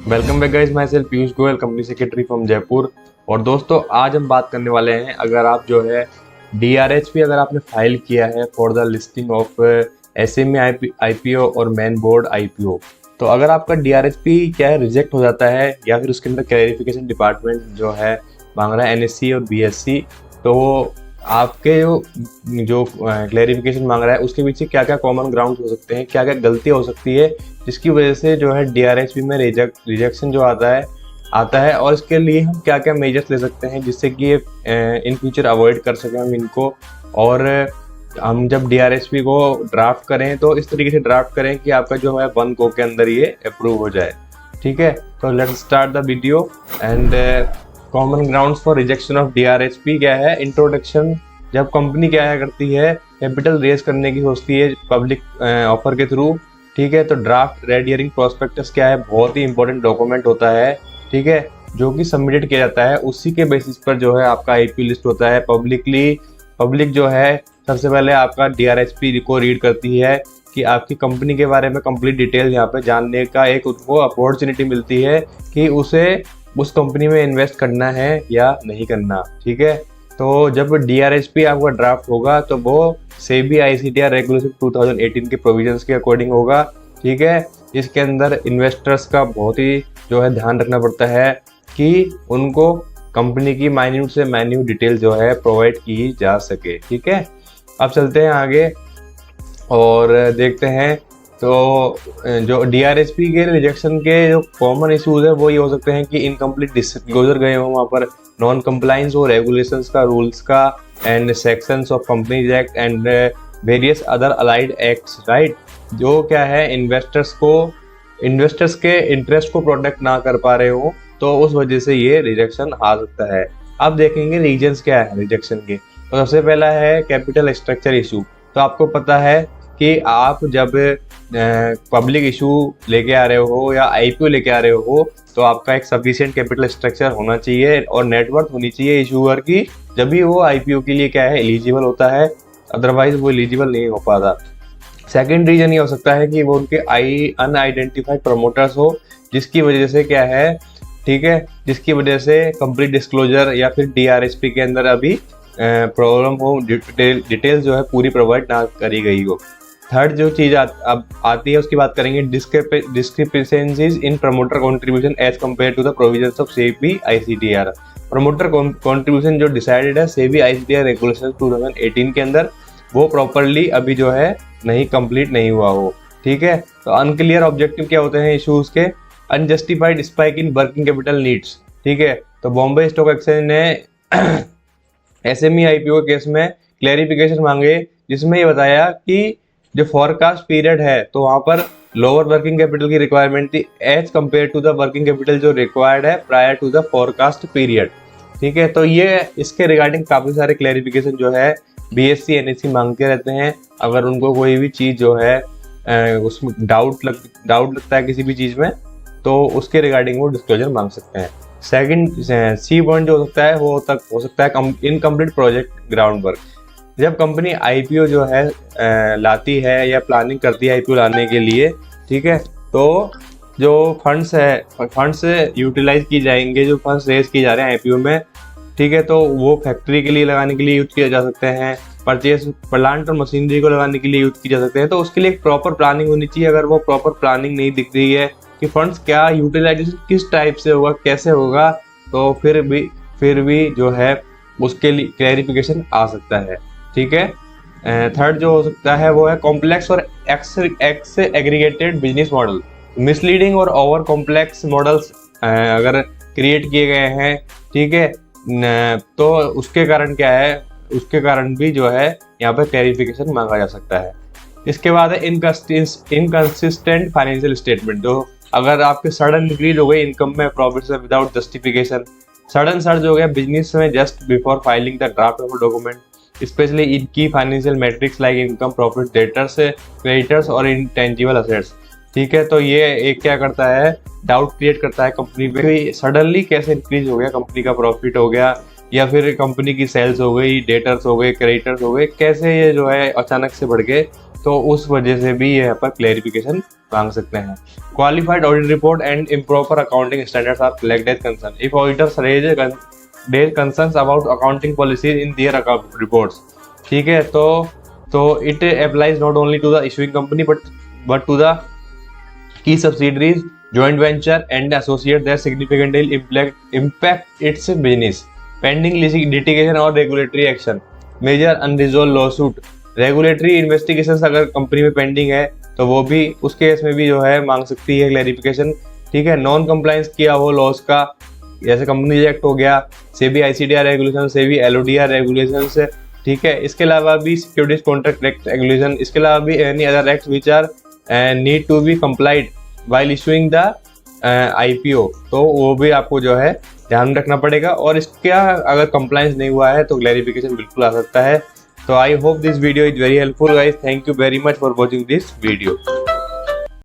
Welcome back guys, my self Piyush Goyal, company secretary from Jaipur. और दोस्तों, आज हम बात करने वाले हैं, अगर आप जो है DRHP अगर आपने फाइल किया है for the listing of SME IPO और मेन बोर्ड IPO, तो अगर आपका DRHP क्या है रिजेक्ट हो जाता है या फिर उसके अंदर क्लैरिफिकेशन डिपार्टमेंट जो है मांग रहा है NSE और BSE, तो वो आपके जो क्लैरिफिकेशन मांग रहा है उसके पीछे क्या क्या कॉमन ग्राउंड हो सकते हैं, क्या क्या गलती हो सकती है जिसकी वजह से जो है DRHP में रिजेक्शन जो आता है और इसके लिए हम क्या क्या मेजर्स ले सकते हैं जिससे कि ये इन फ्यूचर अवॉइड कर सकें हम इनको। और हम जब DRHP को ड्राफ्ट करें तो इस तरीके से ड्राफ्ट करें कि आपका जो है 1 गो के अंदर ये अप्रूव हो जाए। ठीक है, तो let's start the video. And common grounds for rejection of DRHP क्या है। इंट्रोडक्शन, जब कंपनी क्या है करती है कैपिटल रेज करने की सोचती है पब्लिक ऑफर के थ्रू। ठीक है, तो ड्राफ्ट रेड हियरिंग प्रोस्पेक्टस क्या है, बहुत ही इंपॉर्टेंट डॉक्यूमेंट होता है। ठीक है, जो कि सबमिटेड किया जाता है, उसी के बेसिस पर जो है आपका IPO लिस्ट होता है। पब्लिक जो है सबसे पहले आपका DRHP को रीड करती है कि आपकी कंपनी के बारे में कंप्लीट डिटेल यहाँ पे जानने का एक उनको अपॉर्चुनिटी मिलती है कि उसे उस कंपनी में इन्वेस्ट करना है या नहीं करना। ठीक है, तो जब DRHP आपका ड्राफ्ट होगा तो वो SEBI ICTR रेगुलेशन 2018 के प्रोविजंस के अकॉर्डिंग होगा। ठीक है, इसके अंदर इन्वेस्टर्स का बहुत ही जो है ध्यान रखना पड़ता है कि उनको कंपनी की माइन्यूट से माइन्यूट डिटेल जो है प्रोवाइड की जा सके। ठीक है, अब चलते हैं आगे और देखते हैं। तो जो DRHP के रिजेक्शन के जो कॉमन इश्यूज है वो ये हो सकते हैं कि इनकम्प्लीट डिस्क्लोजर गए हो, वहाँ पर नॉन कंप्लाइंस हो रेगुलेशंस का, रूल्स का, and sections of companies act and various other allied acts. Right, जो क्या है इन्वेस्टर्स के इंटरेस्ट को प्रोटेक्ट ना कर पा रहे हो, तो उस वजह से ये रिजेक्शन आ सकता है। अब देखेंगे रीजंस क्या है रिजेक्शन के। तो सबसे पहला है कैपिटल स्ट्रक्चर इशू। तो आपको पता है कि आप जब पब्लिक इशू लेके आ रहे हो या IPO लेके आ रहे हो तो आपका एक सफिशिएंट कैपिटल स्ट्रक्चर होना चाहिए और नेटवर्थ होनी चाहिए इशूअर की, जब भी वो IPO के लिए क्या है एलिजिबल होता है, अदरवाइज वो एलिजिबल नहीं हो पाता। सेकेंड रीजन ये हो सकता है कि वो उनके अनआइडेंटिफाइड प्रमोटर्स हो, जिसकी वजह से क्या है, ठीक है, जिसकी वजह से कंप्लीट डिस्क्लोजर या फिर DRHP के अंदर अभी प्रॉब्लम हो, डिटेल्स जो है पूरी प्रोवाइड ना करी गई हो। थर्ड जो चीज अब आती है उसकी बात करेंगे, discrepancies in promoter contribution as compare to the provisions of SEBI ICTR। Promoter contribution जो डिसाइडेड है SEBI ICTR रेगुलेशन 2018 के अंदर, वो प्रॉपरली अभी जो है नहीं कंप्लीट नहीं हुआ हो। ठीक है, तो अनक्लियर ऑब्जेक्टिव क्या होते हैं इशूज के, unjustified spike in working capital needs. ठीक है, तो बॉम्बे स्टॉक एक्सचेंज ने SME IPO केस में क्लैरिफिकेशन मांगे, जिसमें ये बताया कि जो फॉरकास्ट पीरियड है तो वहां पर लोअर वर्किंग कैपिटल की रिक्वायरमेंट थी as compare to the working capital जो रिक्वायर्ड है prior to the forecast period. ठीक है, तो ये इसके रिगार्डिंग काफी सारे क्लैरिफिकेशन जो है BSE NSE मांगते रहते हैं। अगर उनको कोई भी चीज जो है उसमें डाउट लगता है किसी भी चीज में, तो उसके रिगार्डिंग वो डिस्क्लोजर मांग सकते हैं। सेकंड C पॉइंट जो हो सकता है वो हो सकता है इनकम्प्लीट प्रोजेक्ट ग्राउंड वर्क। जब कंपनी IPO जो है लाती है या प्लानिंग करती है IPO लाने के लिए, ठीक है, तो जो फंड्स यूटिलाइज की जाएंगे, जो फंड्स रेज किए जा रहे हैं IPO में, ठीक है, तो वो फैक्ट्री के लिए लगाने के लिए यूज किए जा सकते हैं, परचेज प्लांट और मशीनरी को लगाने के लिए यूज किए जा सकते हैं। तो उसके लिए एक प्रॉपर प्लानिंग होनी चाहिए। अगर वो प्रॉपर प्लानिंग नहीं दिख रही है कि फंड्स क्या यूटिलाइजेशन किस टाइप से होगा, कैसे होगा, तो फिर भी जो है उसके लिए क्लैरिफिकेशन आ सकता है। ठीक है, थर्ड जो हो सकता है वो है कॉम्प्लेक्स और x aggregated business model. Misleading और ओवर कॉम्प्लेक्स मॉडल्स अगर क्रिएट किए गए हैं, ठीक है, तो उसके कारण क्या है, उसके कारण भी जो है यहाँ पर क्लैरिफिकेशन मांगा जा सकता है। इसके बाद है इनकंसिस्टेंट फाइनेंशियल स्टेटमेंट। जो अगर आपके सडन इंक्रीज हो गई इनकम में प्रॉफिट से विदाउट जस्टिफिकेशन, सडन सर्ज हो गया बिजनेस में just before filing the draft of document, specially in key financial matrix like income, profit, debtors, creditors और इंटेंजिबल असेट्स। ठीक है, तो ये एक क्या करता है, डाउट क्रिएट करता है कंपनी पे, सडनली कैसे इंक्रीज हो गया कंपनी का प्रॉफिट हो गया, या फिर कंपनी की सेल्स हो गई, डेटर्स हो गए, क्रेडिटर्स हो गए, कैसे ये जो है अचानक से बढ़ के तो उस वजह से भी यहाँ पर क्लेरिफिकेशन मांग सकते हैं। Qualified audit report and improper accounting standards are flagged as concern if auditors raise concerns about accounting policies in their account reports. ठीक है, तो it applies not only to the issuing company but to the key subsidiaries, joint venture and associate that significantly impact its business. Pending litigation or regulatory action, major unresolved lawsuit, regulatory investigations अगर company में pending है तो वो भी उस case में भी जो है मांग सकती है क्लैरिफिकेशन। ठीक है, नॉन कंप्लायंस किया हो लॉस का, जैसे कंपनी एक्ट हो गया, SEBI ICDR regulation, SEBI LODR regulation. ठीक है, इसके अलावा भी सिक्योरिटीज कॉन्ट्रैक्ट एक्ट रेगुलेशन, इसके अलावा भी any other act which are need to be complied while issuing the IPO, तो वो भी आपको जो है ध्यान रखना पड़ेगा। और इसका अगर कंप्लायंस नहीं हुआ है तो क्लैरिफिकेशन बिल्कुल आ सकता है। तो I hope this video is very helpful guys. Thank you very much for watching this video.